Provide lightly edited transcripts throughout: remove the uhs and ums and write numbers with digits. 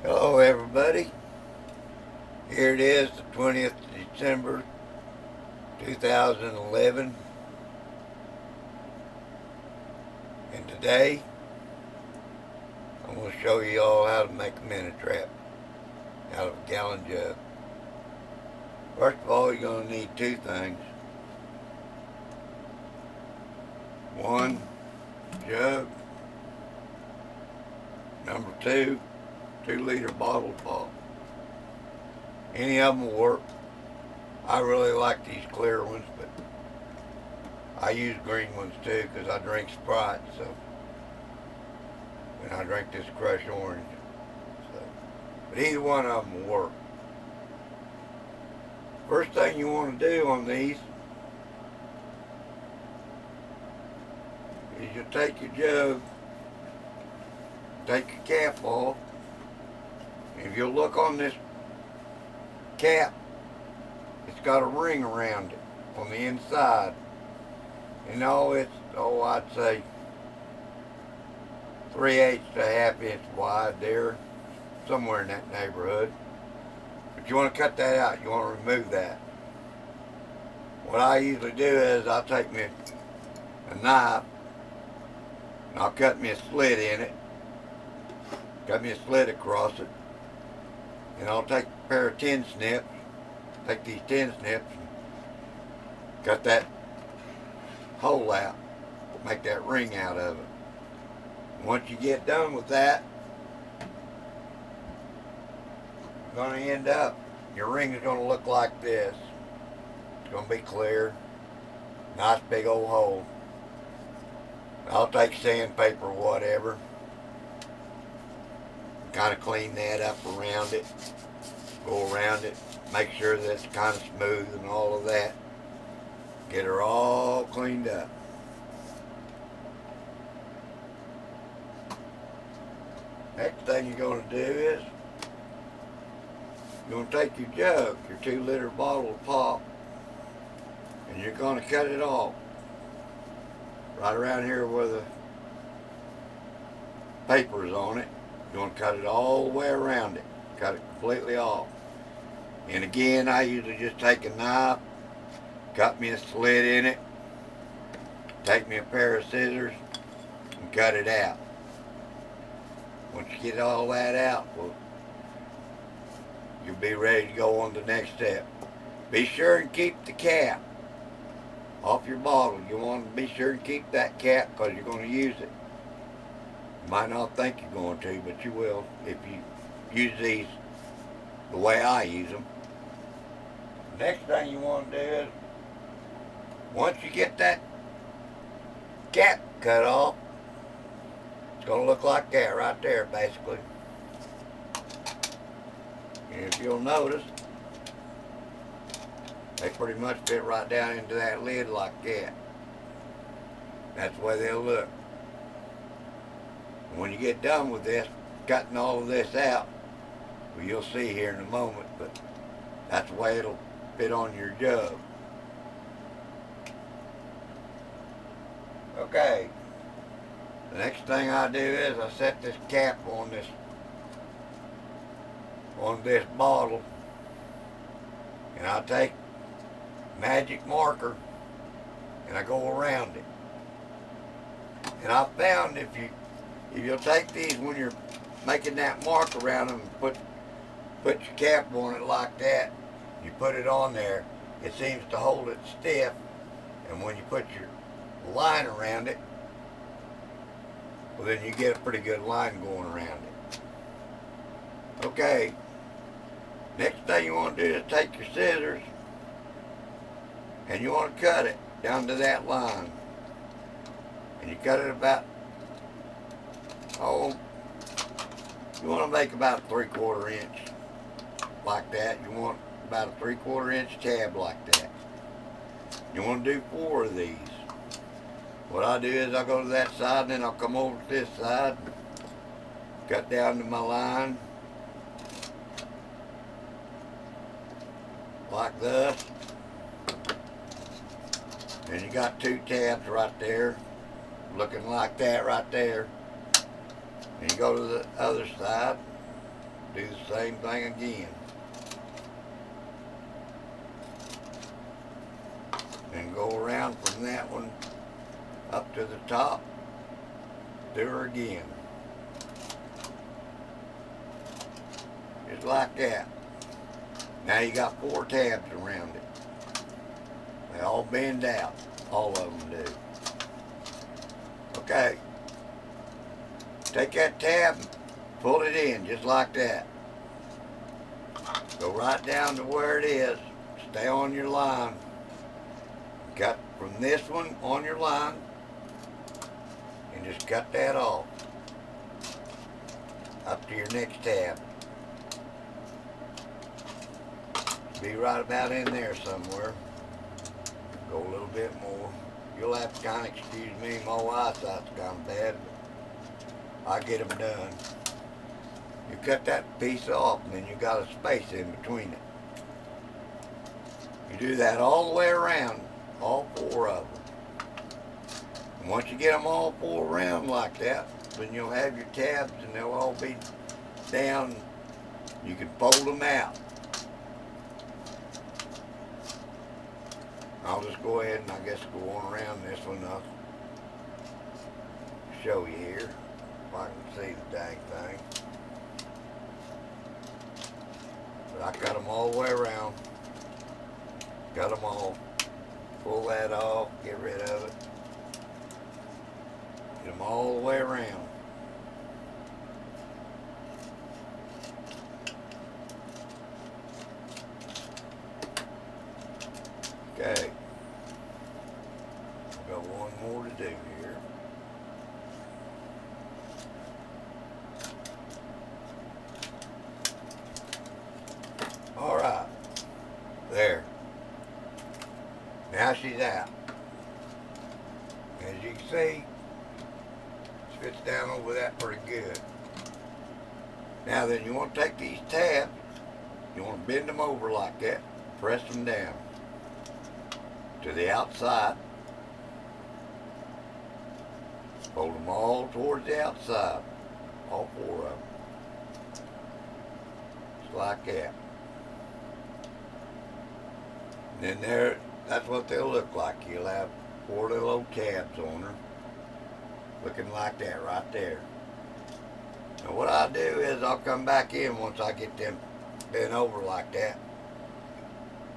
Hello everybody. Here it is, the 20th of December 2011. And today I'm going to show you all how to make a minnow trap out of a gallon jug. First of all, you're going to need two things. One, jug. Number two, 2-liter bottle pop. Any of them will work. I really like these clear ones, but I use green ones too because I drink Sprite, so and I drink this crushed orange. So, but either one of them will work. First thing you want to do on these is you take your jug, take your cap off. If you'll look on this cap, it's got a ring around it on the inside. And it's, I'd say 3/8 to a half inch wide there, somewhere in that neighborhood. But you want to cut that out, you want to remove that. What I usually do is I'll take me a knife and I'll cut me a slit in it, cut me a slit across it, and I'll take a pair of tin snips, take these tin snips and cut that hole out, make that ring out of it. Once you get done with that, you're going to end up, your ring is going to look like this. It's going to be clear, nice big old hole. I'll take sandpaper or whatever, kind of clean that up around it, go around it, make sure that it's kind of smooth and all of that. Get her all cleaned up. Next thing you're going to do is you're going to take your jug, your 2-liter bottle of pop, and you're going to cut it off right around here where the paper is on it. You're going to cut it all the way around it, cut it completely off. And again, I usually just take a knife, cut me a slit in it, take me a pair of scissors, and cut it out. Once you get all that out, well, you'll be ready to go on to the next step. Be sure and keep the cap off your bottle. You want to be sure and keep that cap because you're going to use it. You might not think you're going to, but you will if you use these the way I use them. Next thing you want to do is, once you get that cap cut off, it's going to look like that right there, basically. And if you'll notice, they pretty much fit right down into that lid like that. That's the way they'll look. And when you get done with this, cutting all of this out, well, you'll see here in a moment, but that's the way it'll fit on your jug. Okay, the next thing I do is I set this cap on this bottle, and I take magic marker and I go around it. And I found if you'll take these when you're making that mark around them and put your cap on it like that, you put it on there, it seems to hold it stiff, and when you put your line around it, well, then you get a pretty good line going around it. Okay, next thing you want to do is take your scissors and you want to cut it down to that line, and you cut it about, you want to make about a 3/4 inch like that. You want about a 3/4 inch tab like that. You want to do 4 of these. What I do is I go to that side and then I'll come over to this side, cut down to my line like this, and you got 2 tabs right there looking like that right there. And you go to the other side Do the same thing again. And go around from that one up to the top. Do her again. Just like that. Now you got 4 tabs around it. They all bend out. All of them do. Okay. Take that tab and pull it in just like that. Go right down to where it is. Stay on your line. Cut from this one on your line and just cut that off up to your next tab. Be right about in there somewhere. Go a little bit more. You'll have to kind of excuse me, my eyesight's kind of bad, but I get them done. You cut that piece off and then you got a space in between it. You do that all the way around, all 4 of them. And once you get them all 4 around like that, then you'll have your tabs and they'll all be down. You can fold them out. I'll just go ahead and I guess go on around this one. I'll show you here if I can see the dang thing. But I cut them all the way around. Cut them all. Pull that off. Get rid of it. Get them all the way around. Okay. I've got one more to do here. All right. There. Now she's out. As you can see, she fits down over that pretty good. Now then, you want to take these tabs, you want to bend them over like that, press them down to the outside. Fold them all towards the outside, all 4 of them. Just like that. And then that's what they'll look like. You'll have 4 little old tabs on her, looking like that right there. Now what I do is I'll come back in once I get them bent over like that,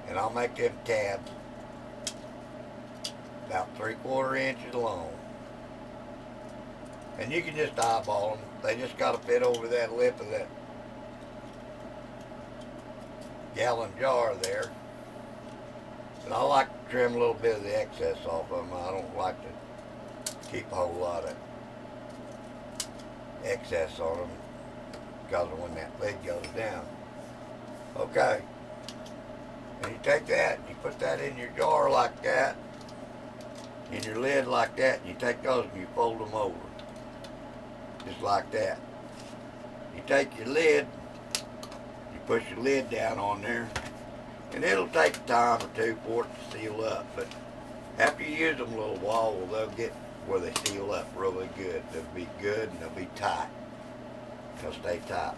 and I'll make them tabs about 3/4 inches long. And you can just eyeball them. They just got to fit over that lip of that gallon jar there. And I like to trim a little bit of the excess off of them. I don't like to keep a whole lot of excess on them because of when that lid goes down. Okay. And you take that and you put that in your jar like that, in your lid like that, and you take those and you fold them over. Just like that. You take your lid, you push your lid down on there, and it'll take a time or 2 for it to seal up, but after you use them a little while, well, they'll get where they seal up really good. They'll be good and they'll be tight. They'll stay tight.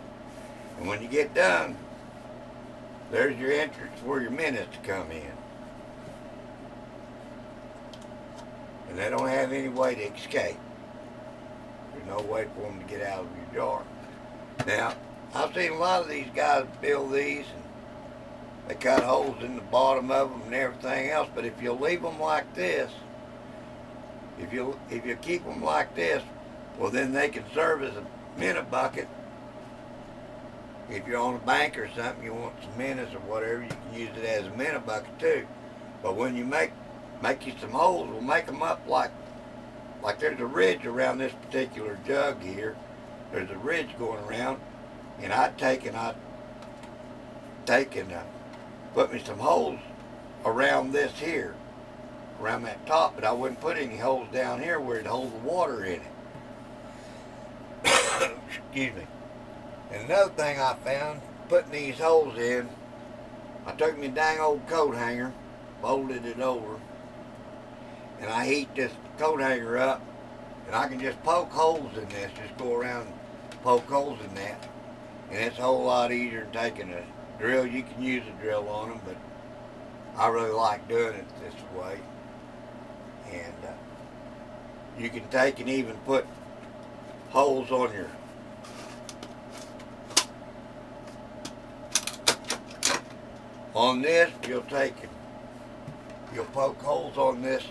And when you get done, there's your entrance where your minnows come in. And they don't have any way to escape. There's no way for them to get out of your jar. Now, I've seen a lot of these guys build these, and they cut holes in the bottom of them and everything else, but if you leave them like this, if you keep them like this, well then they can serve as a minnow bucket. If you're on a bank or something, you want some minnows or whatever, you can use it as a minnow bucket too. But when you make you some holes, we'll make them up like there's a ridge around this particular jug here. There's a ridge going around, and I'd take and put me some holes around this here, around that top, but I wouldn't put any holes down here where it'd hold the water in it. Excuse me. And another thing I found, putting these holes in, I took my dang old coat hanger, folded it over, and I heat this coat hanger up, and I can just poke holes in this, just go around and poke holes in that, and it's a whole lot easier than taking a drill. You can use a drill on them, but I really like doing it this way. And you can take and even put holes on your this. You'll take and you'll poke holes on this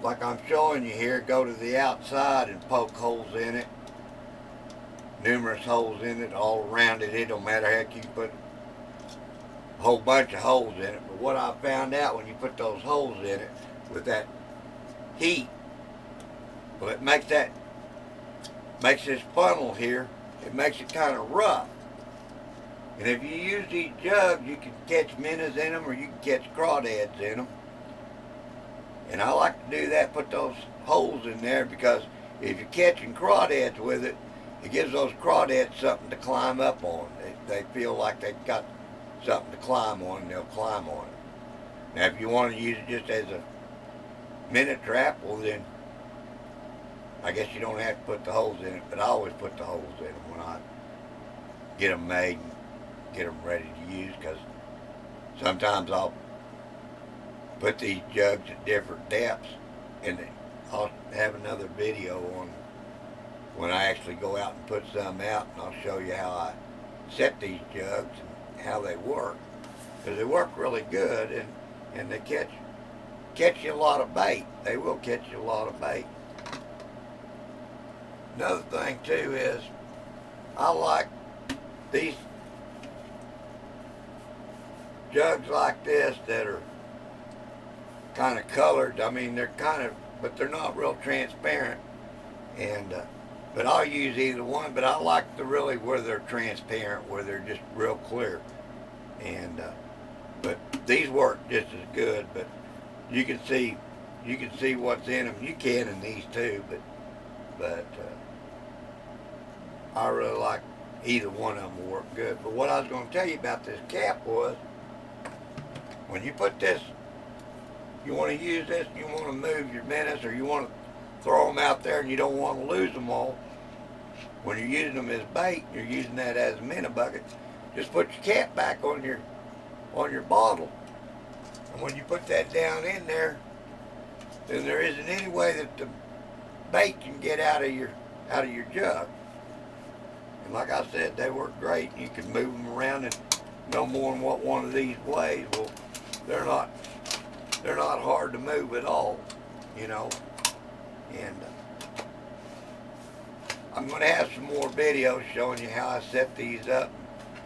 like I'm showing you here. Go to the outside and poke holes in it, numerous holes in it all around it. It don't matter how you put a whole bunch of holes in it. But what I found out when you put those holes in it with that heat, well, it makes this funnel here, it makes it kind of rough. And if you use these jugs, you can catch minnows in them or you can catch crawdads in them. And I like to do that, put those holes in there, because if you're catching crawdads with it, it gives those crawdads something to climb up on. They feel like they've got something to climb on, and they'll climb on it. Now, if you want to use it just as a minnow trap, well then, I guess you don't have to put the holes in it, but I always put the holes in them when I get them made and get them ready to use, because sometimes I'll put these jugs at different depths, and I'll have another video on when I actually go out and put some out, and I'll show you how I set these jugs and how they work, because they work really good, and they catch you a lot of bait. They will catch you a lot of bait. Another thing too is I like these jugs like this that are kind of colored. I mean, they're kind of, but they're not real transparent. And but I'll use either one. But I like the really where they're transparent, where they're just real clear. And but these work just as good. But you can see what's in them. You can in these too. But I really like either one of them will work good. But what I was going to tell you about this cap was, when you put this, you want to use this, you want to move your minnows, or you want to throw them out there and you don't want to lose them all. When you're using them as bait, you're using that as a minnow bucket, just put your cap back on your bottle. And when you put that down in there, then there isn't any way that the bait can get out of your jug. And like I said, they work great. You can move them around in no more than what one of these weighs. Well, they're not hard to move at all, you know. And I'm going to have some more videos showing you how I set these up.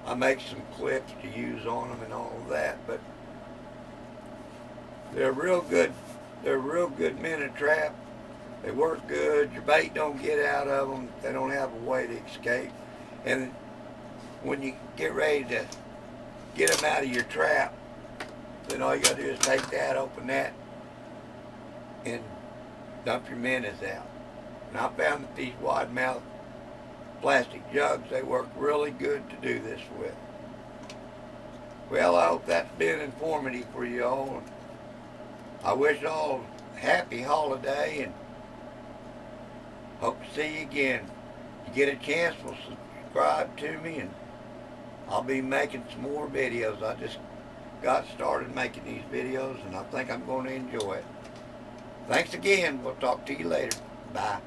I make some clips to use on them and all of that, but they're real good. They're a real good minnow trap. They work good. Your bait don't get out of them. They don't have a way to escape. And when you get ready to get them out of your trap, then all you got to do is take that, open that, and dump your minnows out. And I found that these wide mouth plastic jugs, they work really good to do this with. Well, I hope that's been informative for you all. I wish all a happy holiday, and hope to see you again. If you get a chance, well, subscribe to me, and I'll be making some more videos. I just got started making these videos, and I think I'm going to enjoy it. Thanks again. We'll talk to you later. Bye.